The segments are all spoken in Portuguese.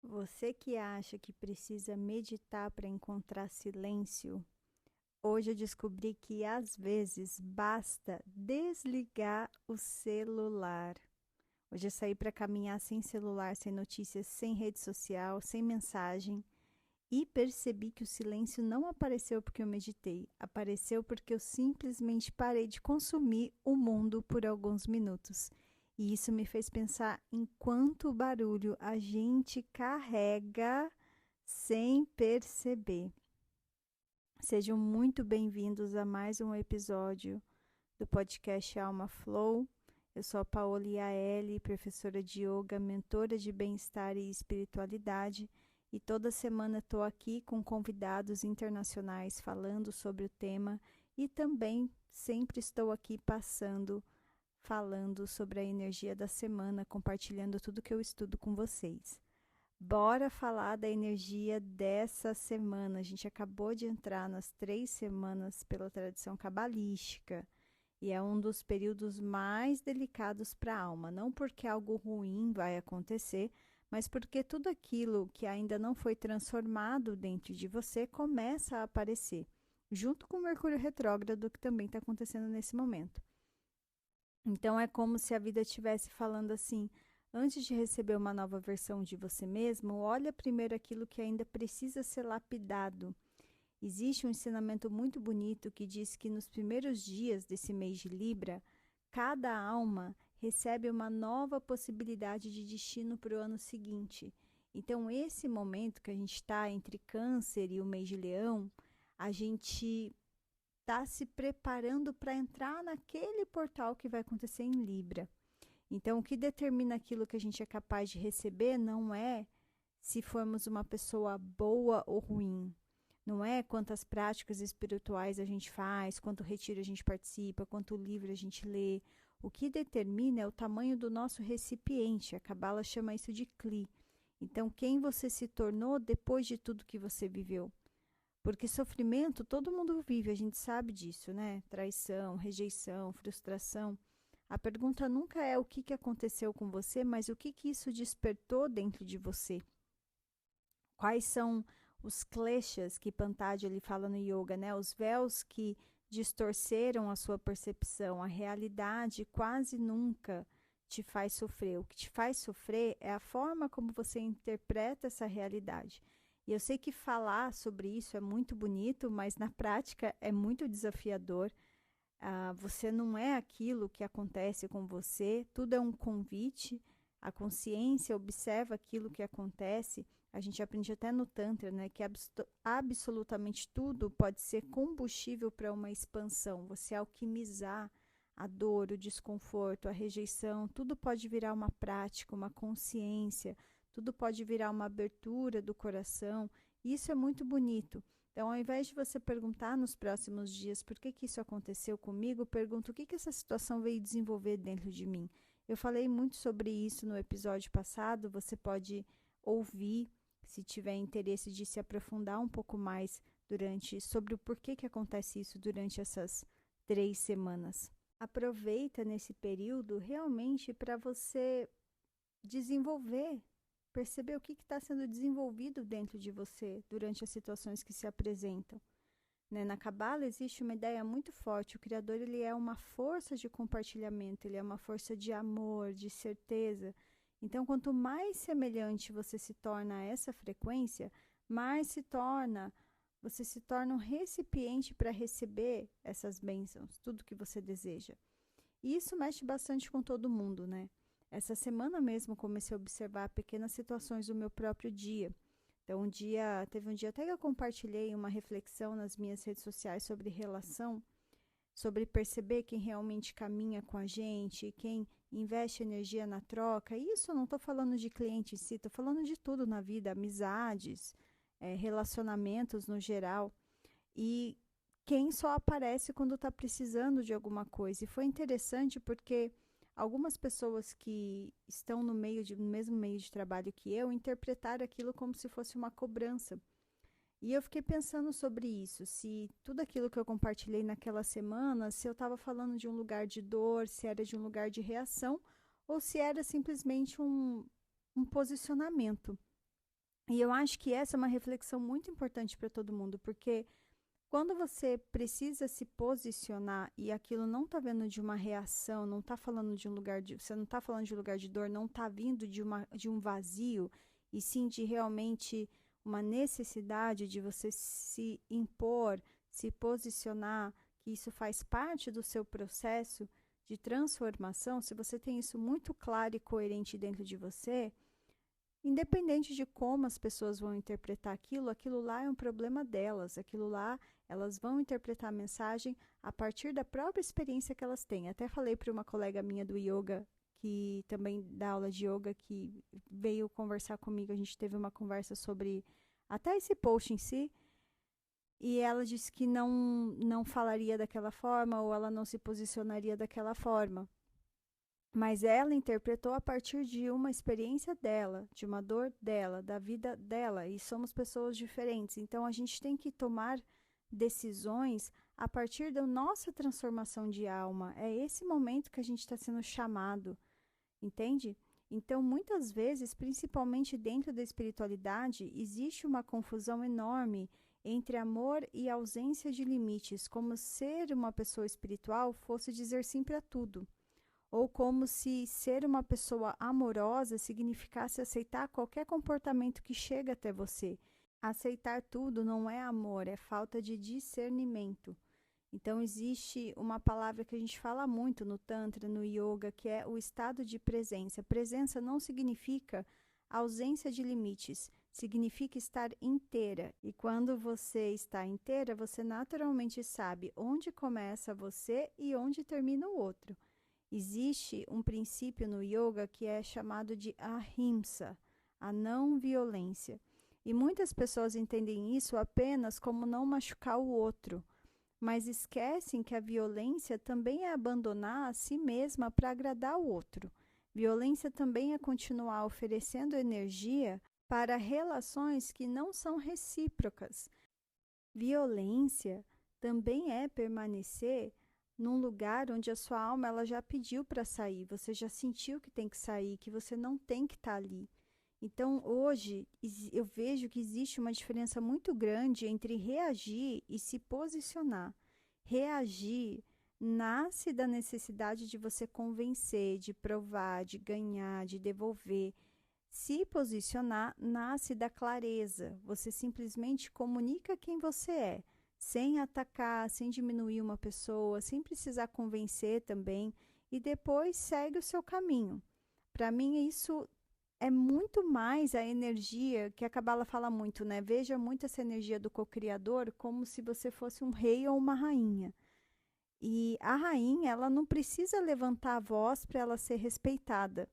Você que acha que precisa meditar para encontrar silêncio, hoje eu descobri que às vezes basta desligar o celular. Hoje eu saí para caminhar sem celular, sem notícias, sem rede social, sem mensagem e percebi que o silêncio não apareceu porque eu meditei, apareceu porque eu simplesmente parei de consumir o mundo por alguns minutos. E isso me fez pensar em quanto barulho a gente carrega sem perceber. Sejam muito bem-vindos a mais um episódio do podcast Alma Flow. Eu sou a Paola Iaeli, professora de yoga, mentora de bem-estar e espiritualidade, e toda semana estou aqui com convidados internacionais falando sobre o tema e também sempre estou aqui falando sobre a energia da semana, compartilhando tudo que eu estudo com vocês. Bora falar da energia dessa semana. A gente acabou de entrar nas 3 semanas pela tradição cabalística e é um dos períodos mais delicados para a alma. Não porque algo ruim vai acontecer, mas porque tudo aquilo que ainda não foi transformado dentro de você começa a aparecer, junto com o Mercúrio retrógrado que também está acontecendo nesse momento. Então é como se a vida estivesse falando assim: antes de receber uma nova versão de você mesmo, olha primeiro aquilo que ainda precisa ser lapidado. Existe um ensinamento muito bonito que diz que nos primeiros dias desse mês de Libra, cada alma recebe uma nova possibilidade de destino para o ano seguinte. Então, esse momento que a gente está entre Câncer e o mês de Leão, a gente está se preparando para entrar naquele portal que vai acontecer em Libra. Então, o que determina aquilo que a gente é capaz de receber não é se formos uma pessoa boa ou ruim. Não é quantas práticas espirituais a gente faz, quanto retiro a gente participa, quanto livro a gente lê. O que determina é o tamanho do nosso recipiente. A Cabala chama isso de Kli. Então, quem você se tornou depois de tudo que você viveu. Porque sofrimento todo mundo vive, a gente sabe disso, né? Traição, rejeição, frustração. A pergunta nunca é o que aconteceu com você, mas o que isso despertou dentro de você. Quais são os kleshas que Patanjali fala no yoga, né? Os véus que distorceram a sua percepção. A realidade quase nunca te faz sofrer. O que te faz sofrer é a forma como você interpreta essa realidade. E eu sei que falar sobre isso é muito bonito, mas na prática é muito desafiador. Você não é aquilo que acontece com você, tudo é um convite. A consciência observa aquilo que acontece. A gente aprende até no Tantra, né, que absolutamente tudo pode ser combustível para uma expansão. Você alquimizar a dor, o desconforto, a rejeição, tudo pode virar uma prática, uma consciência, tudo pode virar uma abertura do coração. Isso é muito bonito. Então, ao invés de você perguntar nos próximos dias por que isso aconteceu comigo, pergunta o que essa situação veio desenvolver dentro de mim. Eu falei muito sobre isso no episódio passado, você pode ouvir, se tiver interesse de se aprofundar um pouco mais sobre o porquê que acontece isso durante essas 3 semanas. Aproveita nesse período realmente para você desenvolver, perceber o que está sendo desenvolvido dentro de você durante as situações que se apresentam. Né? Na Cabala existe uma ideia muito forte. O Criador ele é uma força de compartilhamento, ele é uma força de amor, de certeza. Então, quanto mais semelhante você se torna a essa frequência, mais você se torna um recipiente para receber essas bênçãos, tudo que você deseja. E isso mexe bastante com todo mundo, né? Essa semana mesmo comecei a observar pequenas situações do meu próprio dia. Então, teve um dia até que eu compartilhei uma reflexão nas minhas redes sociais sobre relação, sobre perceber quem realmente caminha com a gente, quem investe energia na troca. Isso eu não estou falando de cliente em si, estou falando de tudo na vida, amizades, relacionamentos no geral. E quem só aparece quando está precisando de alguma coisa. E foi interessante porque algumas pessoas que estão no mesmo meio de trabalho que eu interpretaram aquilo como se fosse uma cobrança. E eu fiquei pensando sobre isso, se tudo aquilo que eu compartilhei naquela semana, se eu estava falando de um lugar de dor, se era de um lugar de reação, ou se era simplesmente um posicionamento. E eu acho que essa é uma reflexão muito importante para todo mundo, porque quando você precisa se posicionar e aquilo não está vindo de uma reação, não está falando de um lugar de, você não está falando de um lugar de dor, não está vindo de um vazio, e sim de realmente uma necessidade de você se impor, se posicionar, que isso faz parte do seu processo de transformação. Se você tem isso muito claro e coerente dentro de você, independente de como as pessoas vão interpretar aquilo, aquilo lá é um problema delas, aquilo lá elas vão interpretar a mensagem a partir da própria experiência que elas têm. Até falei para uma colega minha do yoga, que também dá aula de yoga, que veio conversar comigo, a gente teve uma conversa sobre até esse post em si, e ela disse que não falaria daquela forma, ou ela não se posicionaria daquela forma. Mas ela interpretou a partir de uma experiência dela, de uma dor dela, da vida dela, e somos pessoas diferentes. Então a gente tem que tomar decisões a partir da nossa transformação de alma. É esse momento que a gente está sendo chamado, entende? Então, muitas vezes, principalmente dentro da espiritualidade, existe uma confusão enorme entre amor e ausência de limites, como ser uma pessoa espiritual fosse dizer sim para tudo, ou como se ser uma pessoa amorosa significasse aceitar qualquer comportamento que chega até você. Aceitar tudo não é amor, é falta de discernimento. Então, existe uma palavra que a gente fala muito no Tantra, no Yoga, que é o estado de presença. Presença não significa ausência de limites, significa estar inteira. E quando você está inteira, você naturalmente sabe onde começa você e onde termina o outro. Existe um princípio no yoga que é chamado de ahimsa, a não violência. E muitas pessoas entendem isso apenas como não machucar o outro, mas esquecem que a violência também é abandonar a si mesma para agradar o outro. Violência também é continuar oferecendo energia para relações que não são recíprocas. Violência também é permanecer num lugar onde a sua alma ela já pediu para sair, você já sentiu que tem que sair, que você não tem que estar ali. Então, hoje, eu vejo que existe uma diferença muito grande entre reagir e se posicionar. Reagir nasce da necessidade de você convencer, de provar, de ganhar, de devolver. Se posicionar nasce da clareza. Você simplesmente comunica quem você é, sem atacar, sem diminuir uma pessoa, sem precisar convencer também, e depois segue o seu caminho. Para mim, isso é muito mais a energia que a Cabala fala muito, né? Veja muito essa energia do co-criador como se você fosse um rei ou uma rainha. E a rainha, ela não precisa levantar a voz para ela ser respeitada.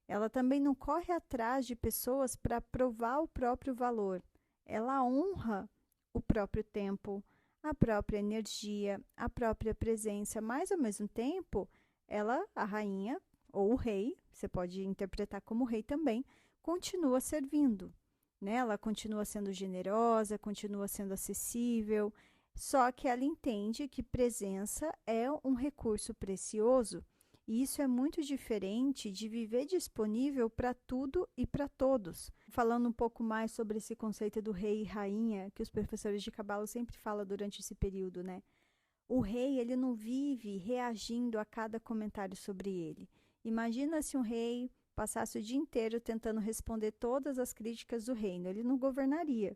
Ela também não corre atrás de pessoas para provar o próprio valor. Ela honra o próprio tempo, a própria energia, a própria presença, mas ao mesmo tempo, ela, a rainha ou o rei, você pode interpretar como rei também, continua servindo, né? Ela continua sendo generosa, continua sendo acessível, só que ela entende que presença é um recurso precioso. E isso é muito diferente de viver disponível para tudo e para todos. Falando um pouco mais sobre esse conceito do rei e rainha, que os professores de Cabala sempre falam durante esse período, né? O rei, ele não vive reagindo a cada comentário sobre ele. Imagina se um rei passasse o dia inteiro tentando responder todas as críticas do reino, ele não governaria.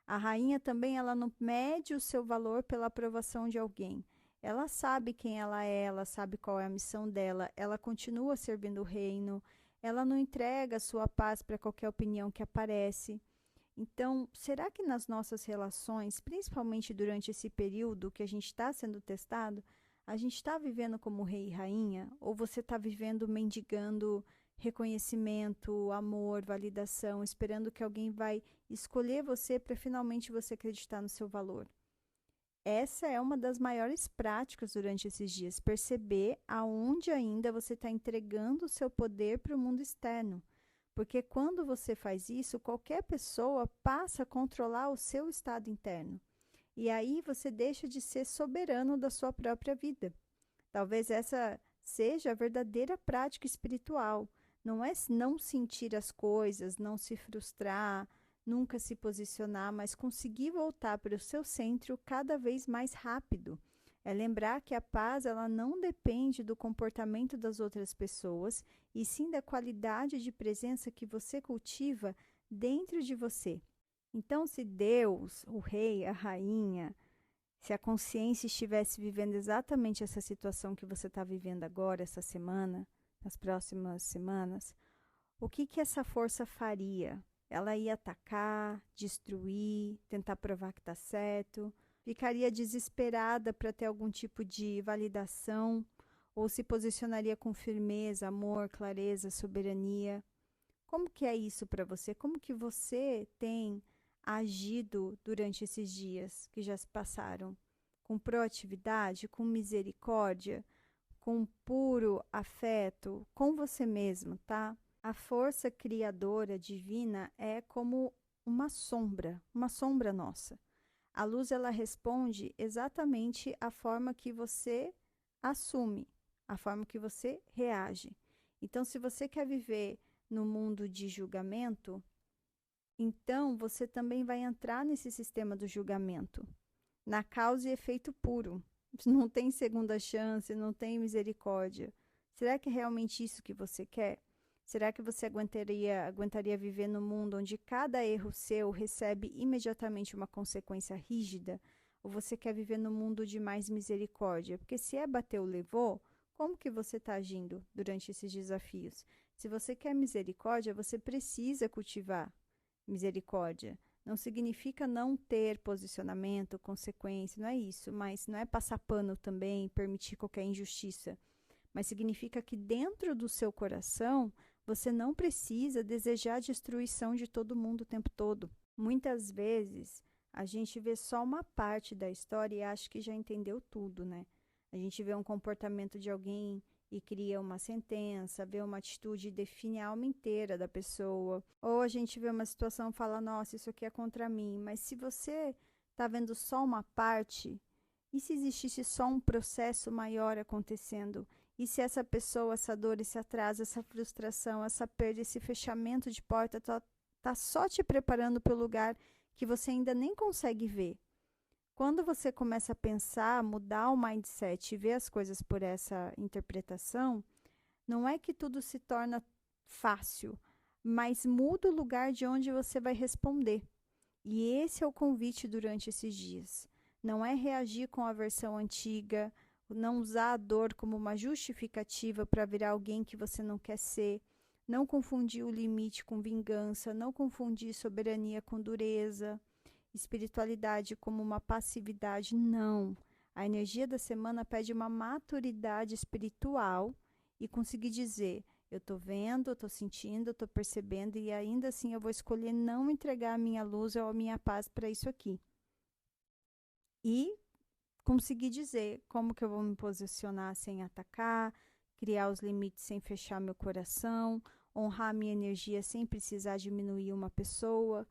A rainha também, ela não mede o seu valor pela aprovação de alguém. Ela sabe quem ela é, ela sabe qual é a missão dela, ela continua servindo o reino, ela não entrega a sua paz para qualquer opinião que aparece. Então, será que nas nossas relações, principalmente durante esse período que a gente está sendo testado, a gente está vivendo como rei e rainha? Ou você está vivendo mendigando reconhecimento, amor, validação, esperando que alguém vai escolher você para finalmente você acreditar no seu valor? Essa é uma das maiores práticas durante esses dias, perceber aonde ainda você está entregando o seu poder para o mundo externo. Porque quando você faz isso, qualquer pessoa passa a controlar o seu estado interno. E aí você deixa de ser soberano da sua própria vida. Talvez essa seja a verdadeira prática espiritual. Não é não sentir as coisas, não se frustrar, nunca se posicionar, mas conseguir voltar para o seu centro cada vez mais rápido. É lembrar que a paz ela não depende do comportamento das outras pessoas, e sim da qualidade de presença que você cultiva dentro de você. Então, se Deus, o rei, a rainha, se a consciência estivesse vivendo exatamente essa situação que você está vivendo agora, essa semana, nas próximas semanas, o que essa força faria? Ela ia atacar, destruir, tentar provar que está certo, ficaria desesperada para ter algum tipo de validação, ou se posicionaria com firmeza, amor, clareza, soberania. Como que é isso para você? Como que você tem agido durante esses dias que já se passaram? Com proatividade, com misericórdia, com puro afeto, com você mesmo, tá? A força criadora divina é como uma sombra nossa. A luz, ela responde exatamente a forma que você assume, a forma que você reage. Então, se você quer viver no mundo de julgamento, então você também vai entrar nesse sistema do julgamento, na causa e efeito puro. Não tem segunda chance, não tem misericórdia. Será que é realmente isso que você quer? Será que você aguentaria viver num mundo onde cada erro seu recebe imediatamente uma consequência rígida? Ou você quer viver num mundo de mais misericórdia? Porque se é bateu, levou, como que você está agindo durante esses desafios? Se você quer misericórdia, você precisa cultivar misericórdia. Não significa não ter posicionamento, consequência, não é isso, mas não é passar pano também, permitir qualquer injustiça. Mas significa que dentro do seu coração, você não precisa desejar a destruição de todo mundo o tempo todo. Muitas vezes, a gente vê só uma parte da história e acha que já entendeu tudo, né? A gente vê um comportamento de alguém e cria uma sentença, vê uma atitude e define a alma inteira da pessoa. Ou a gente vê uma situação e fala, nossa, isso aqui é contra mim. Mas se você está vendo só uma parte, e se existisse só um processo maior acontecendo? E se essa pessoa, essa dor, esse atraso, essa frustração, essa perda, esse fechamento de porta tá só te preparando para o lugar que você ainda nem consegue ver? Quando você começa a pensar, mudar o mindset e ver as coisas por essa interpretação, não é que tudo se torna fácil, mas muda o lugar de onde você vai responder. E esse é o convite durante esses dias. Não é reagir com a versão antiga, não usar a dor como uma justificativa para virar alguém que você não quer ser, não confundir o limite com vingança, não confundir soberania com dureza, espiritualidade como uma passividade, não. A energia da semana pede uma maturidade espiritual e conseguir dizer, eu estou vendo, eu estou sentindo, eu estou percebendo e ainda assim eu vou escolher não entregar a minha luz ou a minha paz para isso aqui. E conseguir dizer como que eu vou me posicionar sem atacar, criar os limites sem fechar meu coração, honrar a minha energia sem precisar diminuir uma pessoa.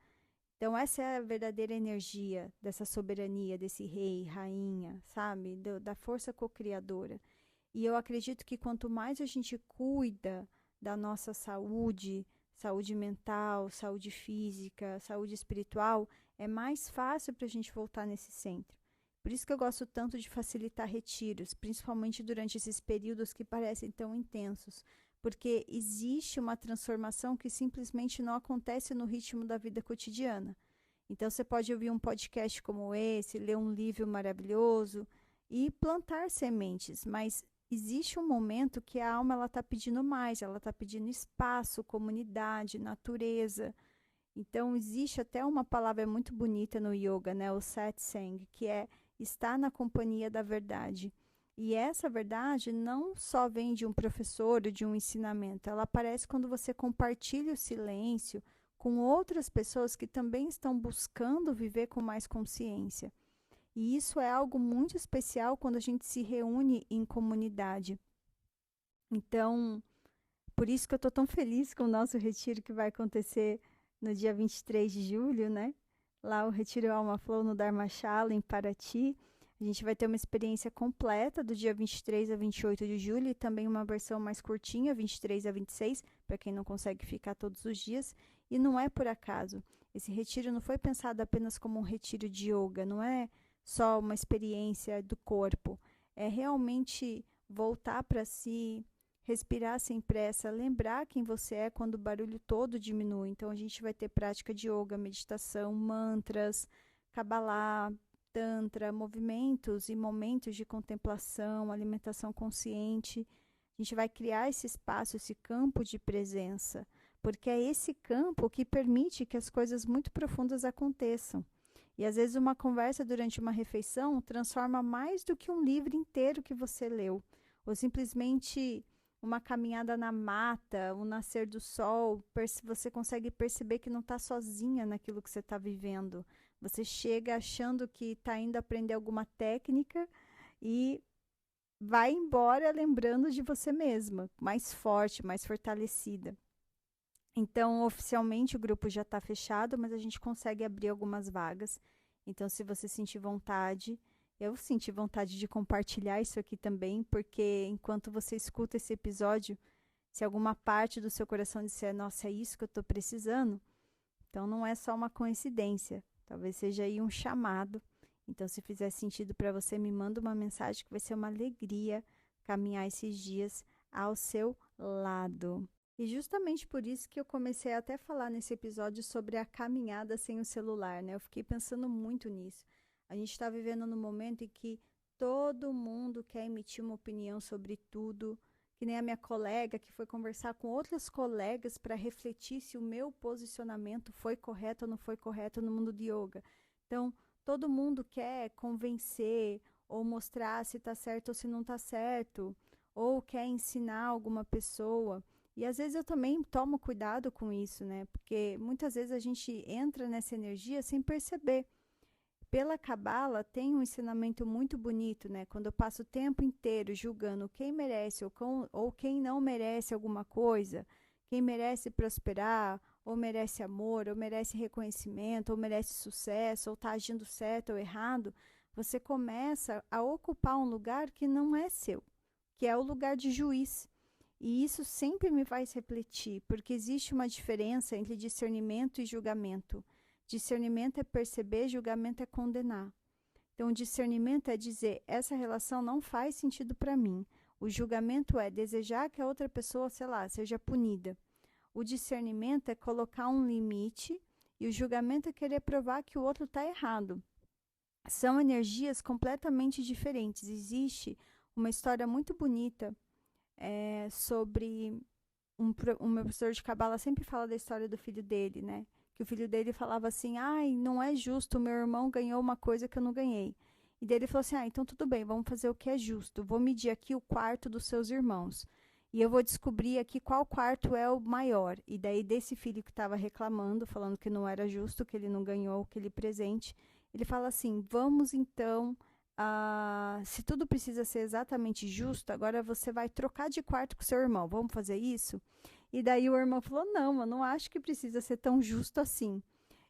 Então, essa é a verdadeira energia dessa soberania, desse rei, rainha, sabe? Da força co-criadora. E eu acredito que quanto mais a gente cuida da nossa saúde, saúde mental, saúde física, saúde espiritual, é mais fácil para a gente voltar nesse centro. Por isso que eu gosto tanto de facilitar retiros, principalmente durante esses períodos que parecem tão intensos, porque existe uma transformação que simplesmente não acontece no ritmo da vida cotidiana. Então, você pode ouvir um podcast como esse, ler um livro maravilhoso e plantar sementes, mas existe um momento que a alma está pedindo mais, ela está pedindo espaço, comunidade, natureza. Então, existe até uma palavra muito bonita no yoga, né? O satsang, que é estar na companhia da verdade. E essa verdade não só vem de um professor ou de um ensinamento, ela aparece quando você compartilha o silêncio com outras pessoas que também estão buscando viver com mais consciência. E isso é algo muito especial quando a gente se reúne em comunidade. Então, por isso que eu estou tão feliz com o nosso retiro que vai acontecer no dia 23 de julho, né? Lá o Retiro Alma Flow no Dharmashala, em Paraty. A gente vai ter uma experiência completa do dia 23 a 28 de julho e também uma versão mais curtinha, 23 a 26, para quem não consegue ficar todos os dias. E não é por acaso. Esse retiro não foi pensado apenas como um retiro de yoga, não é só uma experiência do corpo. É realmente voltar para si, respirar sem pressa, lembrar quem você é quando o barulho todo diminui. Então, a gente vai ter prática de yoga, meditação, mantras, Kabbalah, Tantra, movimentos e momentos de contemplação, alimentação consciente. A gente vai criar esse espaço, esse campo de presença, porque é esse campo que permite que as coisas muito profundas aconteçam. E às vezes uma conversa durante uma refeição transforma mais do que um livro inteiro que você leu, ou simplesmente uma caminhada na mata, o nascer do sol, você consegue perceber que não está sozinha naquilo que você está vivendo. Você chega achando que está indo aprender alguma técnica e vai embora lembrando de você mesma, mais forte, mais fortalecida. Então, oficialmente o grupo já está fechado, mas a gente consegue abrir algumas vagas. Então, se você sentir vontade, eu senti vontade de compartilhar isso aqui também, porque enquanto você escuta esse episódio, se alguma parte do seu coração disser, nossa, é isso que eu estou precisando, então não é só uma coincidência, talvez seja aí um chamado. Então, se fizer sentido para você, me manda uma mensagem que vai ser uma alegria caminhar esses dias ao seu lado. E justamente por isso que eu comecei a até falar nesse episódio sobre a caminhada sem o celular, né? Eu fiquei pensando muito nisso. A gente está vivendo num momento em que todo mundo quer emitir uma opinião sobre tudo, que nem a minha colega que foi conversar com outras colegas para refletir se o meu posicionamento foi correto ou não foi correto no mundo de yoga. Então, todo mundo quer convencer ou mostrar se está certo ou se não está certo, ou quer ensinar alguma pessoa. E às vezes eu também tomo cuidado com isso, né? Porque muitas vezes a gente entra nessa energia sem perceber. Pela Cabala tem um ensinamento muito bonito, né? Quando eu passo o tempo inteiro julgando quem merece ou quem não merece alguma coisa, quem merece prosperar, ou merece amor, ou merece reconhecimento, ou merece sucesso, ou está agindo certo ou errado, você começa a ocupar um lugar que não é seu, que é o lugar de juiz. E isso sempre me faz refletir, porque existe uma diferença entre discernimento e julgamento. Discernimento é perceber, julgamento é condenar. Então, o discernimento é dizer, essa relação não faz sentido para mim. O julgamento é desejar que a outra pessoa, sei lá, seja punida. O discernimento é colocar um limite e o julgamento é querer provar que o outro está errado. São energias completamente diferentes. Existe uma história muito bonita sobre um meu professor de Cabala sempre fala da história do filho dele, né? Que o filho dele falava assim, ai, não é justo, meu irmão ganhou uma coisa que eu não ganhei. E daí ele falou assim, então tudo bem, vamos fazer o que é justo. Vou medir aqui o quarto dos seus irmãos. E eu vou descobrir aqui qual quarto é o maior. E daí desse filho que estava reclamando, falando que não era justo, que ele não ganhou aquele presente, ele fala assim, vamos então... se tudo precisa ser exatamente justo, agora você vai trocar de quarto com seu irmão, vamos fazer isso? E daí o irmão falou, não, eu não acho que precisa ser tão justo assim.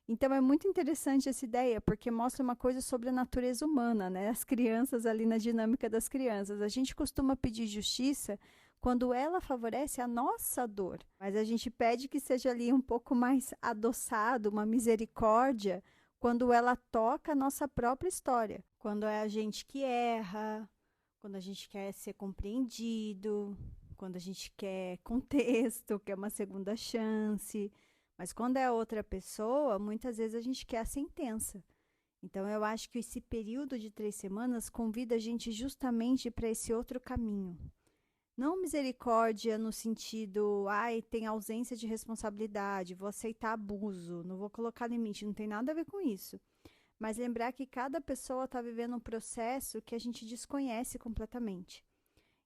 Então é muito interessante essa ideia, porque mostra uma coisa sobre a natureza humana, né? As crianças ali na dinâmica das crianças. A gente costuma pedir justiça quando ela favorece a nossa dor, mas a gente pede que seja ali um pouco mais adoçado, uma misericórdia, quando ela toca a nossa própria história. Quando é a gente que erra, quando a gente quer ser compreendido, quando a gente quer contexto, quer uma segunda chance. Mas quando é outra pessoa, muitas vezes a gente quer a sentença. Então, eu acho que esse período de 3 semanas convida a gente justamente para esse outro caminho. Não misericórdia no sentido, tem ausência de responsabilidade, vou aceitar abuso, não vou colocar limite, não tem nada a ver com isso. Mas lembrar que cada pessoa está vivendo um processo que a gente desconhece completamente.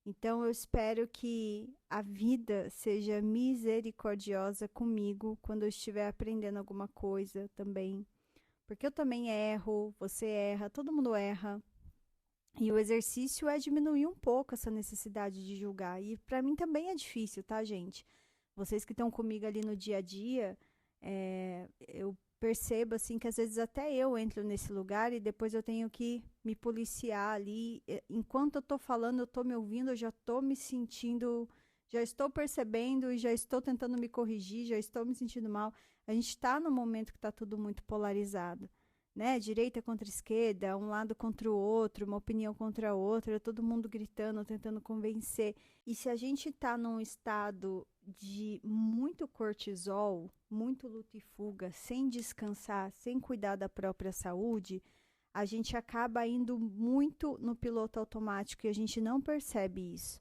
Então, eu espero que a vida seja misericordiosa comigo quando eu estiver aprendendo alguma coisa também. Porque eu também erro, você erra, todo mundo erra. E o exercício é diminuir um pouco essa necessidade de julgar. E para mim também é difícil, tá, gente? Vocês que estão comigo ali no dia a dia, eu percebo assim que às vezes até eu entro nesse lugar e depois eu tenho que me policiar ali. Enquanto eu tô falando, eu tô me ouvindo, eu já tô me sentindo já estou percebendo e já estou tentando me corrigir, já estou me sentindo mal. A gente está num momento que está tudo muito polarizado, né? Direita contra esquerda, um lado contra o outro, uma opinião contra a outra, todo mundo gritando, tentando convencer. E se a gente está num estado de muito cortisol, muito luta e fuga, sem descansar, sem cuidar da própria saúde, a gente acaba indo muito no piloto automático e a gente não percebe isso.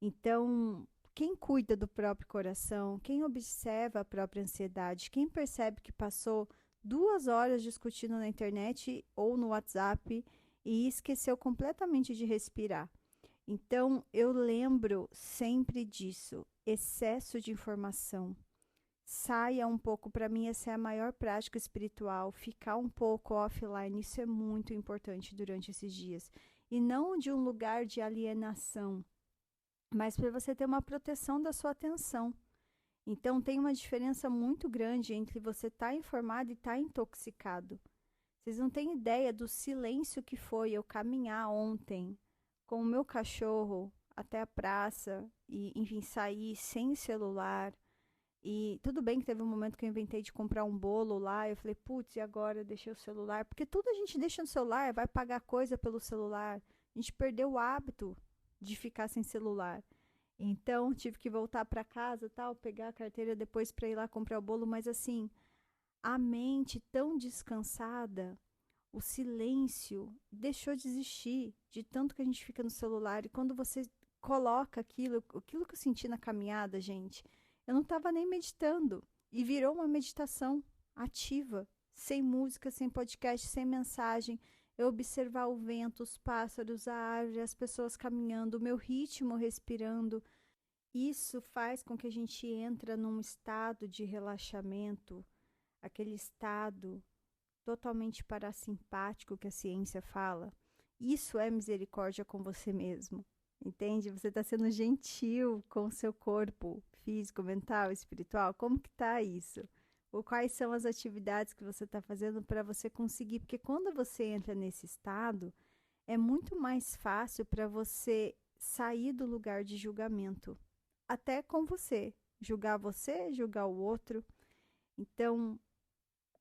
Então, quem cuida do próprio coração, quem observa a própria ansiedade, quem percebe que passou 2 horas discutindo na internet ou no WhatsApp e esqueceu completamente de respirar. Então, eu lembro sempre disso, excesso de informação. Saia um pouco, para mim essa é a maior prática espiritual, ficar um pouco offline, isso é muito importante durante esses dias. E não de um lugar de alienação, mas para você ter uma proteção da sua atenção. Então tem uma diferença muito grande entre você estar informado e estar intoxicado. Vocês não têm ideia do silêncio que foi eu caminhar ontem com o meu cachorro até a praça e, enfim, sair sem celular. E tudo bem que teve um momento que eu inventei de comprar um bolo lá. Eu falei, putz, e agora eu deixei o celular? Porque tudo a gente deixa no celular, vai pagar coisa pelo celular. A gente perdeu o hábito de ficar sem celular. Então, tive que voltar para casa, tal, pegar a carteira depois para ir lá comprar o bolo, mas assim, a mente tão descansada, o silêncio deixou de existir, de tanto que a gente fica no celular. E quando você coloca aquilo que eu senti na caminhada, gente, eu não estava nem meditando e virou uma meditação ativa, sem música, sem podcast, sem mensagem. Eu observar o vento, os pássaros, a árvore, as pessoas caminhando, o meu ritmo respirando. Isso faz com que a gente entre num estado de relaxamento, aquele estado totalmente parasimpático que a ciência fala. Isso é misericórdia com você mesmo, entende? Você está sendo gentil com o seu corpo físico, mental, espiritual. Como que tá isso? Ou quais são as atividades que você está fazendo para você conseguir? Porque quando você entra nesse estado, é muito mais fácil para você sair do lugar de julgamento. Até com você. Julgar o outro. Então,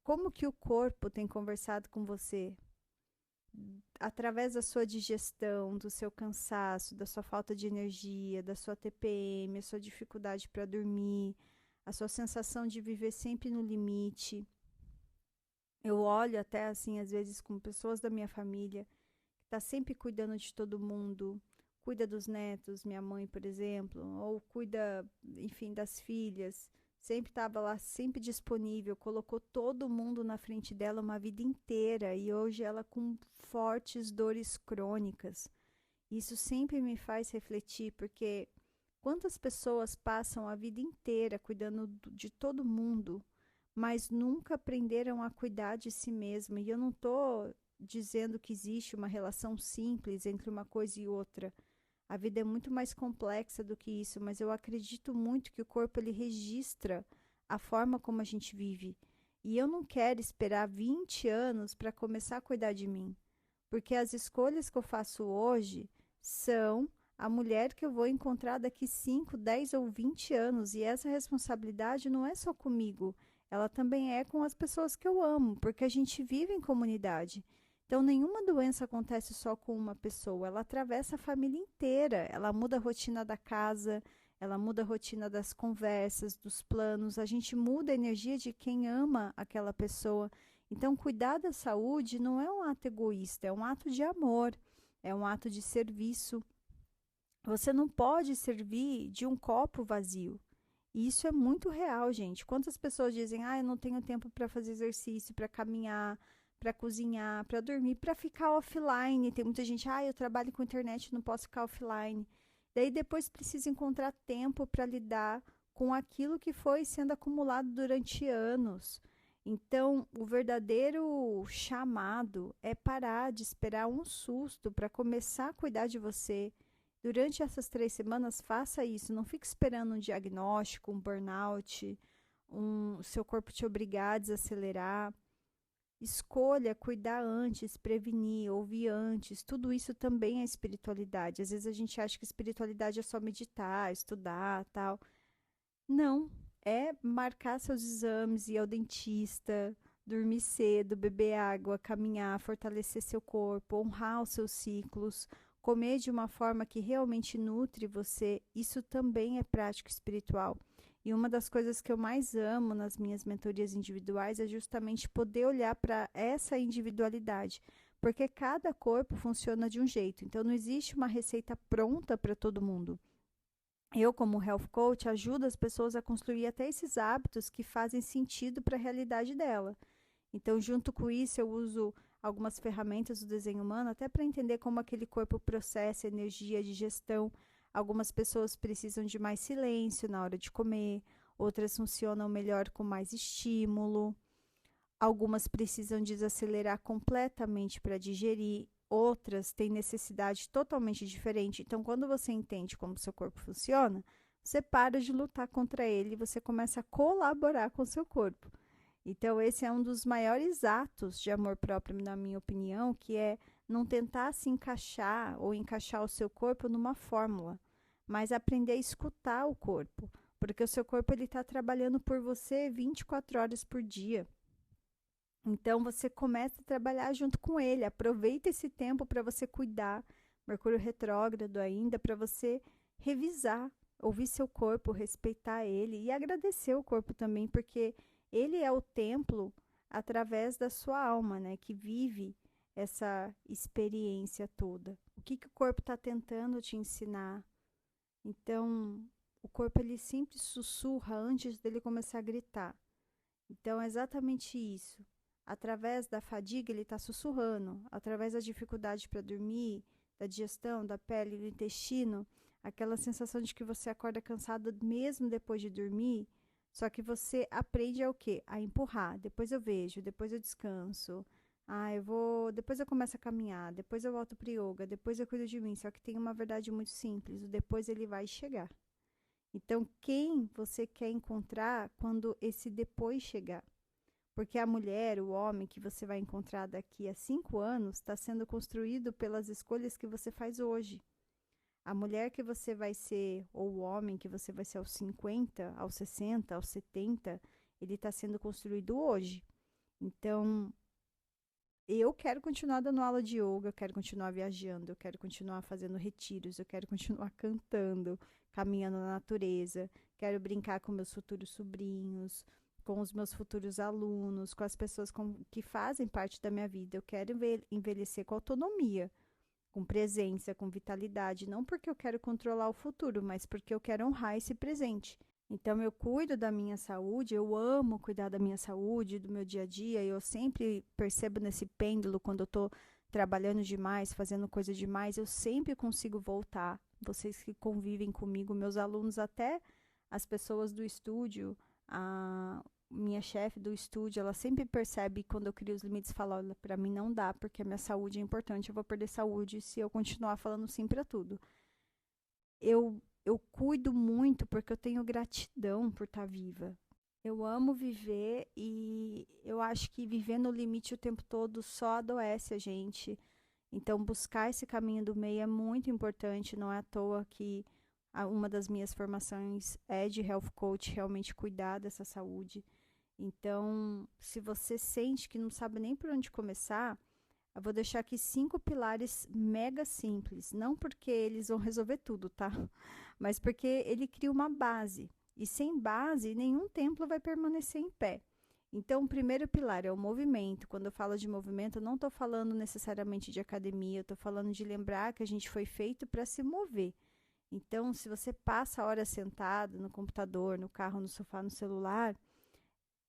como que o corpo tem conversado com você? Através da sua digestão, do seu cansaço, da sua falta de energia, da sua TPM, a sua dificuldade para dormir, a sua sensação de viver sempre no limite. Eu olho até assim, às vezes, com pessoas da minha família, que está sempre cuidando de todo mundo, cuida dos netos, minha mãe, por exemplo, ou cuida, enfim, das filhas, sempre estava lá, sempre disponível, colocou todo mundo na frente dela uma vida inteira e hoje ela com fortes dores crônicas. Isso sempre me faz refletir, porque quantas pessoas passam a vida inteira cuidando de todo mundo, mas nunca aprenderam a cuidar de si mesma. E eu não estou dizendo que existe uma relação simples entre uma coisa e outra. A vida é muito mais complexa do que isso, mas eu acredito muito que o corpo ele registra a forma como a gente vive. E eu não quero esperar 20 anos para começar a cuidar de mim, porque as escolhas que eu faço hoje são a mulher que eu vou encontrar daqui 5, 10 ou 20 anos. E essa responsabilidade não é só comigo, ela também é com as pessoas que eu amo, porque a gente vive em comunidade. Então, nenhuma doença acontece só com uma pessoa, ela atravessa a família inteira, ela muda a rotina da casa, ela muda a rotina das conversas, dos planos, a gente muda a energia de quem ama aquela pessoa. Então, cuidar da saúde não é um ato egoísta, é um ato de amor, é um ato de serviço. Você não pode servir de um copo vazio. E isso é muito real, gente. Quantas pessoas dizem, eu não tenho tempo para fazer exercício, para caminhar, para cozinhar, para dormir, para ficar offline. Tem muita gente, eu trabalho com internet, não posso ficar offline. Daí depois precisa encontrar tempo para lidar com aquilo que foi sendo acumulado durante anos. Então, o verdadeiro chamado é parar de esperar um susto para começar a cuidar de você. Durante essas 3 semanas, faça isso. Não fique esperando um diagnóstico, um burnout, seu corpo te obrigar a desacelerar. Escolha cuidar antes, prevenir, ouvir antes. Tudo isso também é espiritualidade. Às vezes a gente acha que espiritualidade é só meditar, estudar, tal. Não, é marcar seus exames, ir ao dentista, dormir cedo, beber água, caminhar, fortalecer seu corpo, honrar os seus ciclos, comer de uma forma que realmente nutre você. Isso também é prática espiritual. E uma das coisas que eu mais amo nas minhas mentorias individuais é justamente poder olhar para essa individualidade, porque cada corpo funciona de um jeito. Então não existe uma receita pronta para todo mundo. Eu, como health coach, ajudo as pessoas a construir até esses hábitos que fazem sentido para a realidade dela. Então, junto com isso, eu uso algumas ferramentas do desenho humano até para entender como aquele corpo processa energia de gestão. Algumas pessoas precisam de mais silêncio na hora de comer, outras funcionam melhor com mais estímulo. Algumas precisam desacelerar completamente para digerir, outras têm necessidade totalmente diferente. Então, quando você entende como o seu corpo funciona, você para de lutar contra ele e você começa a colaborar com o seu corpo. Então, esse é um dos maiores atos de amor próprio, na minha opinião, que é não tentar se encaixar ou encaixar o seu corpo numa fórmula, mas aprender a escutar o corpo, porque o seu corpo ele está trabalhando por você 24 horas por dia. Então você começa a trabalhar junto com ele. Aproveita esse tempo para você cuidar, Mercúrio retrógrado ainda, para você revisar, ouvir seu corpo, respeitar ele e agradecer o corpo também, porque ele é o templo através da sua alma, né, que vive essa experiência toda. O que o corpo está tentando te ensinar? Então, o corpo ele sempre sussurra antes dele começar a gritar. Então, é exatamente isso. Através da fadiga, ele está sussurrando. Através da dificuldade para dormir, da digestão, da pele, do intestino, aquela sensação de que você acorda cansado mesmo depois de dormir, só que você aprende a o quê? A empurrar. Depois eu vejo, depois eu descanso. Depois eu começo a caminhar, depois eu volto para yoga, depois eu cuido de mim. Só que tem uma verdade muito simples, o depois ele vai chegar. Então, quem você quer encontrar quando esse depois chegar? Porque a mulher, o homem que você vai encontrar daqui a 5 anos está sendo construído pelas escolhas que você faz hoje. A mulher que você vai ser, ou o homem que você vai ser aos 50, aos 60, aos 70, ele está sendo construído hoje. Então, eu quero continuar dando aula de yoga, eu quero continuar viajando, eu quero continuar fazendo retiros, eu quero continuar cantando, caminhando na natureza, quero brincar com meus futuros sobrinhos, com os meus futuros alunos, com as pessoas que fazem parte da minha vida. Eu quero envelhecer com autonomia, com presença, com vitalidade, não porque eu quero controlar o futuro, mas porque eu quero honrar esse presente. Então, eu cuido da minha saúde, eu amo cuidar da minha saúde, do meu dia a dia. Eu sempre percebo nesse pêndulo, quando eu estou trabalhando demais, fazendo coisa demais, eu sempre consigo voltar. Vocês que convivem comigo, meus alunos, até as pessoas do estúdio, a minha chefe do estúdio, ela sempre percebe quando eu crio os limites e fala, olha, para mim não dá, porque a minha saúde é importante, eu vou perder saúde se eu continuar falando sim para tudo. Eu cuido muito porque eu tenho gratidão por estar viva. Eu amo viver e eu acho que viver no limite o tempo todo só adoece a gente. Então, buscar esse caminho do meio é muito importante. Não é à toa que uma das minhas formações é de health coach, realmente cuidar dessa saúde. Então, se você sente que não sabe nem por onde começar, eu vou deixar aqui 5 pilares mega simples. Não porque eles vão resolver tudo, tá? Mas porque ele cria uma base. E sem base, nenhum templo vai permanecer em pé. Então, o primeiro pilar é o movimento. Quando eu falo de movimento, eu não estou falando necessariamente de academia, eu estou falando de lembrar que a gente foi feito para se mover. Então, se você passa a hora sentado no computador, no carro, no sofá, no celular,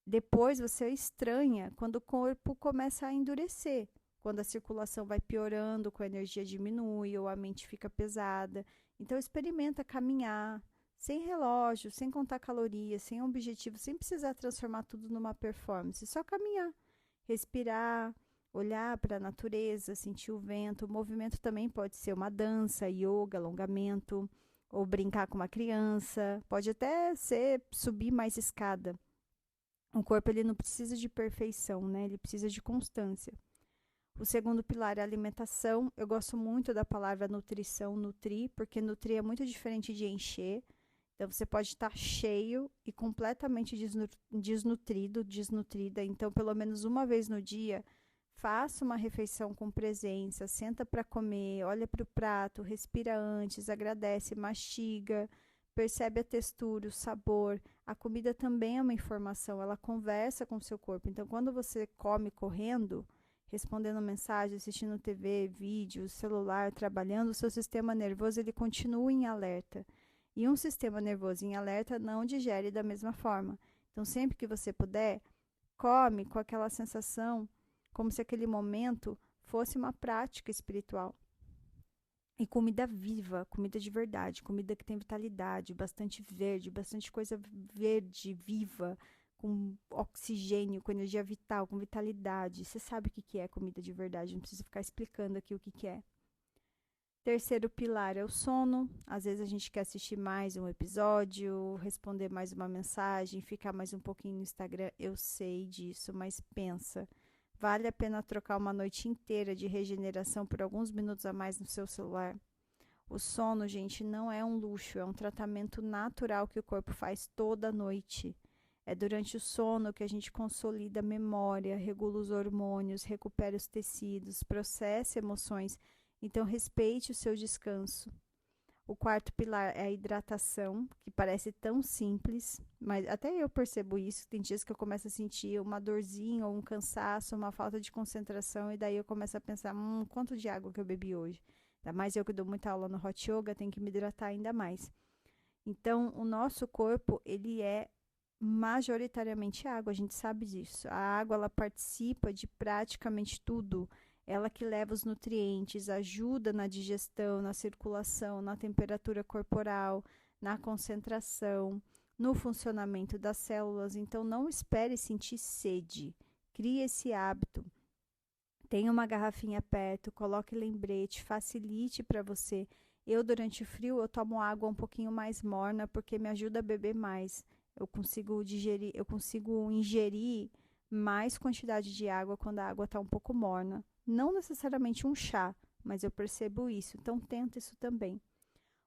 depois você estranha quando o corpo começa a endurecer, quando a circulação vai piorando, quando a energia diminui ou a mente fica pesada. Então, experimenta caminhar, sem relógio, sem contar calorias, sem objetivo, sem precisar transformar tudo numa performance. Só caminhar, respirar, olhar para a natureza, sentir o vento. O movimento também pode ser uma dança, yoga, alongamento, ou brincar com uma criança. Pode até ser subir mais escada. O corpo ele não precisa de perfeição, né? Ele precisa de constância. O segundo pilar é a alimentação. Eu gosto muito da palavra nutrição, nutrir, porque nutrir é muito diferente de encher. Então, você pode estar cheio e completamente desnutrido, desnutrida. Então, pelo menos uma vez no dia, faça uma refeição com presença, senta para comer, olha para o prato, respira antes, agradece, mastiga, percebe a textura, o sabor. A comida também é uma informação, ela conversa com o seu corpo. Então, quando você come correndo, respondendo mensagem, assistindo TV, vídeo, celular, trabalhando, o seu sistema nervoso ele continua em alerta. E um sistema nervoso em alerta não digere da mesma forma. Então, sempre que você puder, come com aquela sensação, como se aquele momento fosse uma prática espiritual. E comida viva, comida de verdade, comida que tem vitalidade, bastante verde, bastante coisa verde, viva, com oxigênio, com energia vital, com vitalidade. Você sabe o que é comida de verdade, não precisa ficar explicando aqui o que é. Terceiro pilar é o sono. Às vezes a gente quer assistir mais um episódio, responder mais uma mensagem, ficar mais um pouquinho no Instagram. Eu sei disso, mas pensa. Vale a pena trocar uma noite inteira de regeneração por alguns minutos a mais no seu celular? O sono, gente, não é um luxo, é um tratamento natural que o corpo faz toda noite. É durante o sono que a gente consolida a memória, regula os hormônios, recupera os tecidos, processa emoções. Então, respeite o seu descanso. O quarto pilar é a hidratação, que parece tão simples, mas até eu percebo isso. Tem dias que eu começo a sentir uma dorzinha ou um cansaço, uma falta de concentração, e daí eu começo a pensar, quanto de água que eu bebi hoje? Ainda mais eu que dou muita aula no Hot Yoga, tenho que me hidratar ainda mais. Então, o nosso corpo, ele é majoritariamente água, a gente sabe disso. A água, ela participa de praticamente tudo. Ela que leva os nutrientes, ajuda na digestão, na circulação, na temperatura corporal, na concentração, no funcionamento das células. Então, não espere sentir sede. Crie esse hábito. Tenha uma garrafinha perto, coloque lembrete, facilite para você. Eu, durante o frio, eu tomo água um pouquinho mais morna, porque me ajuda a beber mais. Eu consigo ingerir mais quantidade de água quando a água está um pouco morna. Não necessariamente um chá, mas eu percebo isso. Então, tenta isso também.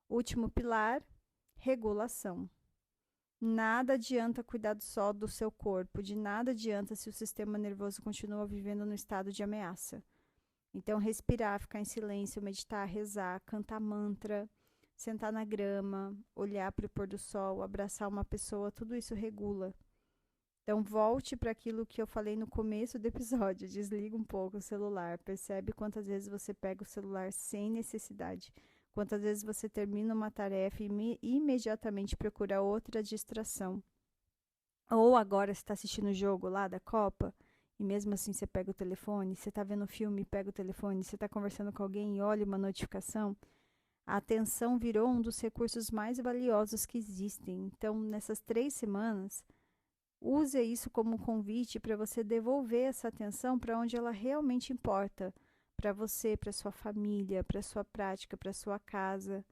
Último pilar, regulação. Nada adianta cuidar só do seu corpo, de nada adianta se o sistema nervoso continua vivendo no estado de ameaça. Então, respirar, ficar em silêncio, meditar, rezar, cantar mantra, sentar na grama, olhar para o pôr do sol, abraçar uma pessoa, tudo isso regula. Então, volte para aquilo que eu falei no começo do episódio. Desliga um pouco o celular. Percebe quantas vezes você pega o celular sem necessidade. Quantas vezes você termina uma tarefa e imediatamente procura outra distração. Ou agora você está assistindo o jogo lá da Copa e mesmo assim você pega o telefone. Você está vendo o filme e pega o telefone. Você está conversando com alguém e olha uma notificação. A atenção virou um dos recursos mais valiosos que existem. Então, nessas 3 semanas, use isso como um convite para você devolver essa atenção para onde ela realmente importa. Para você, para sua família, para sua prática, para sua casa.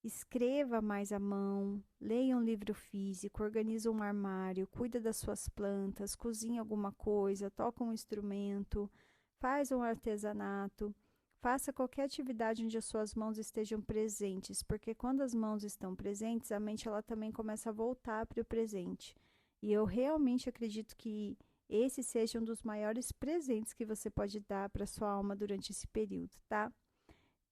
Escreva mais à mão, leia um livro físico, organize um armário, cuida das suas plantas, cozinha alguma coisa, toca um instrumento, faz um artesanato. Faça qualquer atividade onde as suas mãos estejam presentes, porque quando as mãos estão presentes, a mente ela também começa a voltar para o presente. E eu realmente acredito que esse seja um dos maiores presentes que você pode dar para sua alma durante esse período, tá?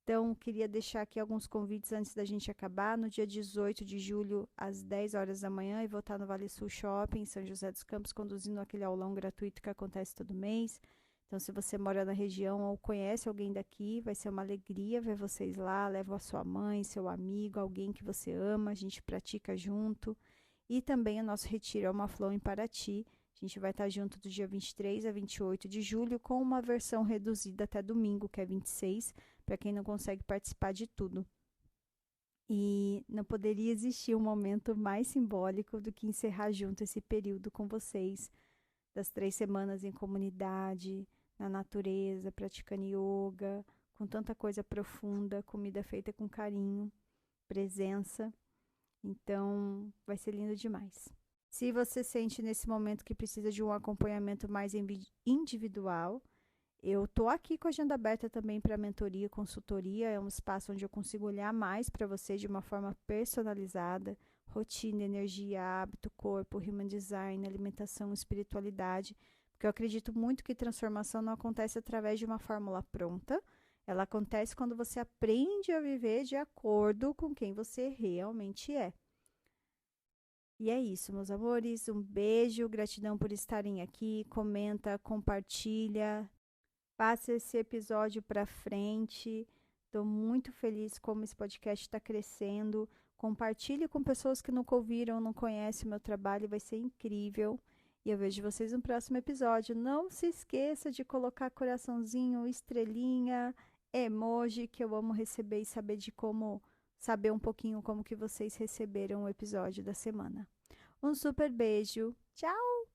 Então, queria deixar aqui alguns convites antes da gente acabar. No dia 18 de julho, às 10 horas da manhã, eu vou estar no Vale Sul Shopping, em São José dos Campos, conduzindo aquele aulão gratuito que acontece todo mês. Então, se você mora na região ou conhece alguém daqui, vai ser uma alegria ver vocês lá. Leva a sua mãe, seu amigo, alguém que você ama, a gente pratica junto. E também o nosso retiro Alma Flow em Paraty. A gente vai estar junto do dia 23 a 28 de julho, com uma versão reduzida até domingo, que é 26, para quem não consegue participar de tudo. E não poderia existir um momento mais simbólico do que encerrar junto esse período com vocês, das 3 semanas em comunidade, na natureza, praticando yoga, com tanta coisa profunda, comida feita com carinho, presença. Então, vai ser lindo demais. Se você sente nesse momento que precisa de um acompanhamento mais individual, eu tô aqui com a agenda aberta também para mentoria, consultoria. É um espaço onde eu consigo olhar mais para você de uma forma personalizada. Rotina, energia, hábito, corpo, human design, alimentação, espiritualidade. Porque eu acredito muito que transformação não acontece através de uma fórmula pronta. Ela acontece quando você aprende a viver de acordo com quem você realmente é. E é isso, meus amores. Um beijo, gratidão por estarem aqui. Comenta, compartilha, passa esse episódio para frente. Estou muito feliz como esse podcast está crescendo. Compartilhe com pessoas que nunca ouviram, não conhecem o meu trabalho, vai ser incrível. E eu vejo vocês no próximo episódio. Não se esqueça de colocar coraçãozinho, estrelinha, emoji, que eu amo receber e saber de como, saber um pouquinho como que vocês receberam o episódio da semana. Um super beijo. Tchau!